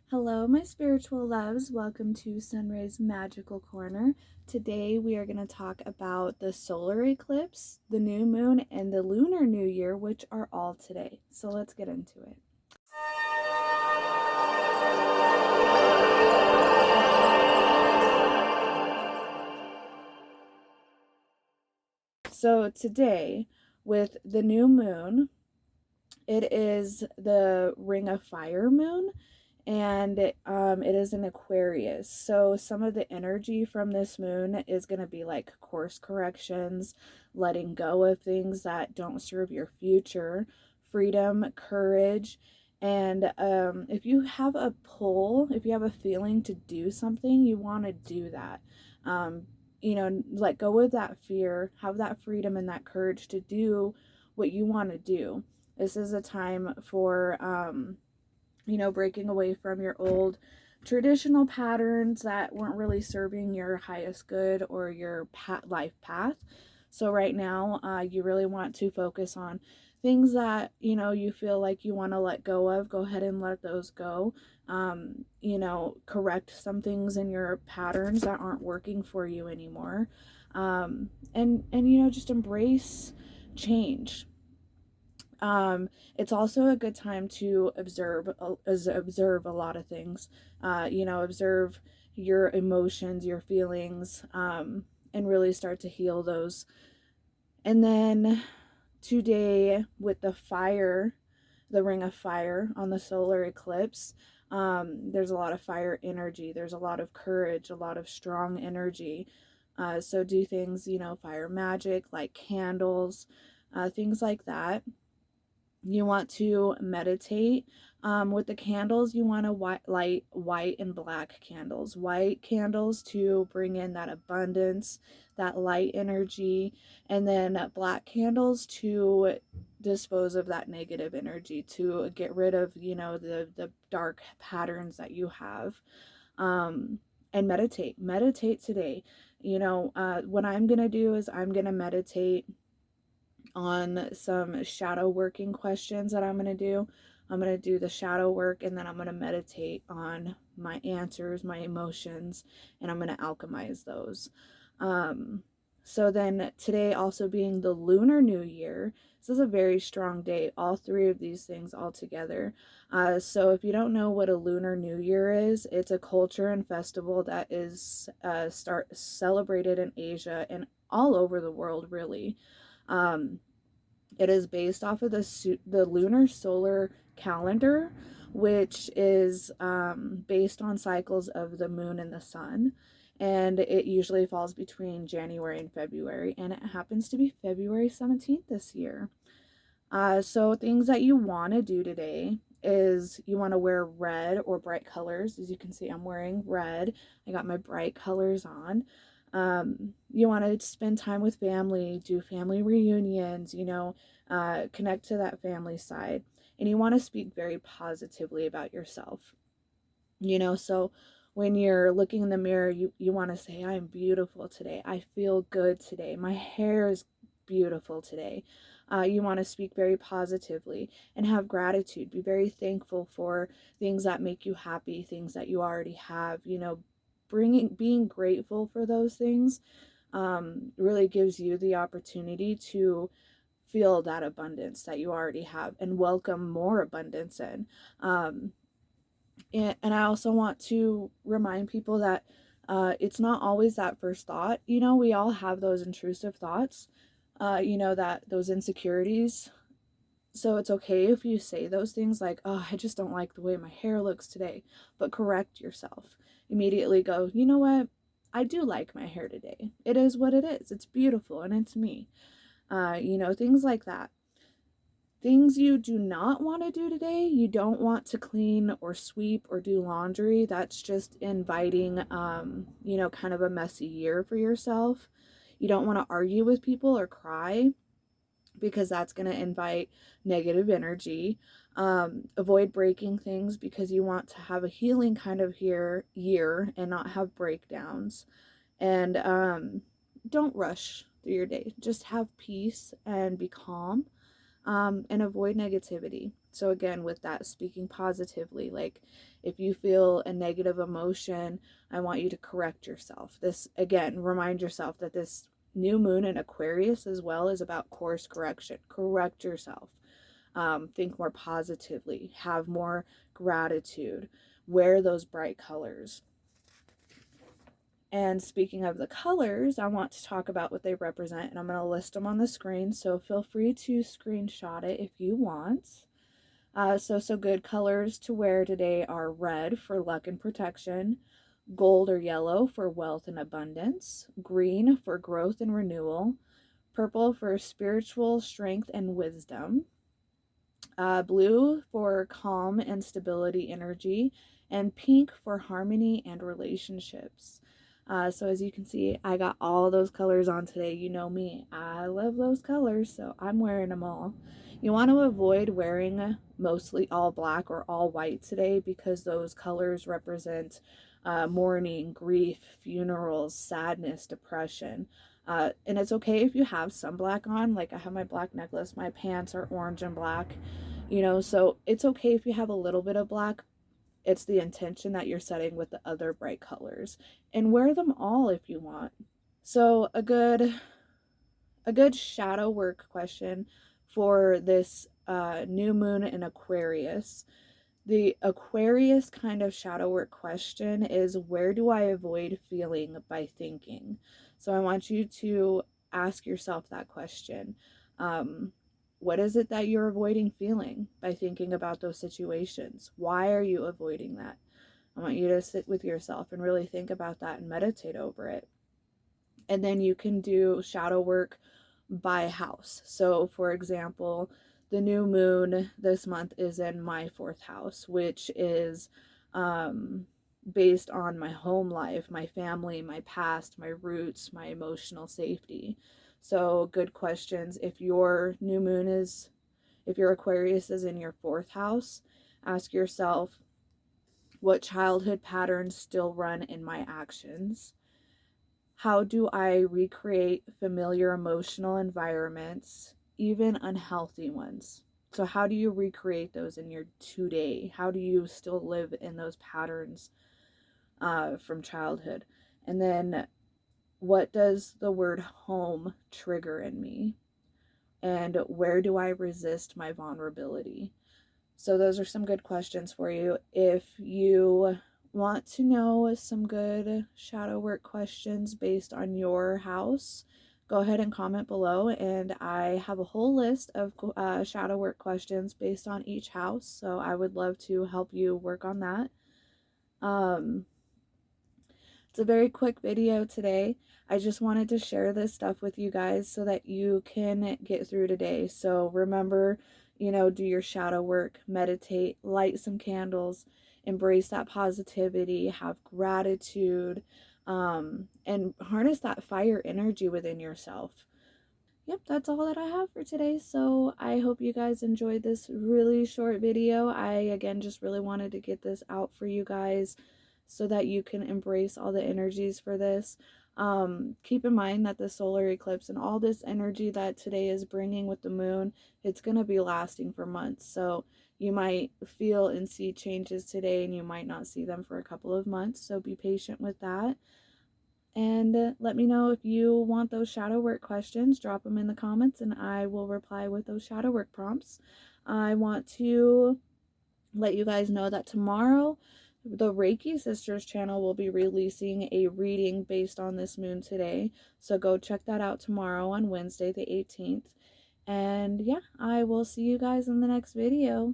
Hello, my spiritual loves. Welcome to SunRayes Magical Corner. Today we are going to talk about the solar eclipse, the new moon, and the lunar new year, which are all today. So let's get into it. So today, with the new moon, it is the Ring of Fire moon, and it is an Aquarius. So some of the energy from this moon is going to be like course corrections, letting go of things that don't serve your future, freedom, courage. And if you have a pull, if you have a feeling to do something, you want to do that. Um, let go of that fear, have that freedom and that courage to do what you want to do. This is a time for breaking away from your old traditional patterns that weren't really serving your highest good or your life path. So right now, you really want to focus on things that, you feel like you want to let go of. Go ahead and let those go. Correct some things in your patterns that aren't working for you anymore. And just embrace change. It's also a good time to observe a lot of things. Observe your emotions, your feelings, and really start to heal those. And then today, with the Ring of Fire on the solar eclipse, there's a lot of fire energy. There's a lot of courage, a lot of strong energy. So do things, fire magic, like candles, things like that. You want to meditate. With the candles, you want to light white and black candles. White candles to bring in that abundance, that light energy, and then black candles to dispose of that negative energy, to get rid of, the dark patterns that you have. And meditate today. What I'm going to do is I'm going to meditate on some shadow working questions that I'm going to do. I'm going to do the shadow work, and then I'm going to meditate on my answers, my emotions, and I'm going to alchemize those. So then today also being the Lunar New Year, this is a very strong day, all three of these things all together. So if you don't know what a Lunar New Year is, it's a culture and festival that is celebrated in Asia and all over the world, really. It is based off of the lunar solar calendar, which is based on cycles of the moon and the sun. And it usually falls between January and February, and it happens to be February 17th this year. So things that you want to do today is you want to wear red or bright colors. As you can see, I'm wearing red. I got my bright colors on. You want to spend time with family, do family reunions, connect to that family side. And you want to speak very positively about yourself. So when you're looking in the mirror, you want to say, I'm beautiful today. I feel good today. My hair is beautiful today. You want to speak very positively and have gratitude. Be very thankful for things that make you happy, things that you already have. Being grateful for those things really gives you the opportunity to feel that abundance that you already have and welcome more abundance in. And I also want to remind people that it's not always that first thought. We all have those intrusive thoughts, that those insecurities. So it's okay if you say those things like, oh, I just don't like the way my hair looks today, but correct yourself. Immediately go, you know what? I do like my hair today. It is what it is. It's beautiful and it's me. Things like that. Things you do not want to do today, you don't want to clean or sweep or do laundry. That's just inviting, kind of a messy year for yourself. You don't want to argue with people or cry because that's going to invite negative energy. Avoid breaking things because you want to have a healing kind of year and not have breakdowns. And don't rush through your day. Just have peace and be calm. And avoid negativity. So again, with that, speaking positively, like if you feel a negative emotion, I want you to correct yourself. This, again, remind yourself that this new moon in Aquarius as well is about course correction. Correct yourself. Think more positively, have more gratitude, wear those bright colors. And speaking of the colors, I want to talk about what they represent, and I'm going to list them on the screen, so feel free to screenshot it if you want. So good colors to wear today are red for luck and protection, gold or yellow for wealth and abundance, green for growth and renewal, purple for spiritual strength and wisdom, blue for calm and stability energy, and pink for harmony and relationships. So as you can see, I got all those colors on today. You know me, I love those colors, so I'm wearing them all. You want to avoid wearing mostly all black or all white today because those colors represent mourning, grief, funerals, sadness, depression. And it's okay if you have some black on. Like I have my black necklace, my pants are orange and black, you know, so it's okay if you have a little bit of black. It's the intention that you're setting with the other bright colors, and wear them all if you want. So a good shadow work question for this new moon in Aquarius. The Aquarius kind of shadow work question is, where do I avoid feeling by thinking? So I want you to ask yourself that question. What is it that you're avoiding feeling by thinking about those situations? Why are you avoiding that? I want you to sit with yourself and really think about that and meditate over it. And then you can do shadow work by house. So for example, the new moon this month is in my 4th house, which is based on my home life, my family, my past, my roots, my emotional safety. So good questions. If your new moon is, if your Aquarius is in your 4th house, ask yourself, what childhood patterns still run in my actions? How do I recreate familiar emotional environments, even unhealthy ones? So how do you recreate those in your today? How do you still live in those patterns from childhood? And then what does the word home trigger in me? And where do I resist my vulnerability? So those are some good questions for you. If you want to know some good shadow work questions based on your house, go ahead and comment below, and I have a whole list of shadow work questions based on each house, so I would love to help you work on that. It's a very quick video today. I just wanted to share this stuff with you guys so that you can get through today. So remember, you know, do your shadow work, meditate, light some candles, embrace that positivity, have gratitude, and harness that fire energy within yourself. Yep, that's all that I have for today. So I hope you guys enjoyed this really short video. I, again, just really wanted to get this out for you guys so that you can embrace all the energies for this. Keep in mind that the solar eclipse and all this energy that today is bringing with the moon, it's going to be lasting for months. So you might feel and see changes today, and you might not see them for a couple of months. So be patient with that. And let me know if you want those shadow work questions. Drop them in the comments and I will reply with those shadow work prompts. I want to let you guys know that tomorrow the Reiki Sisters channel will be releasing a reading based on this moon today. So go check that out tomorrow on Wednesday the 18th. And yeah, I will see you guys in the next video.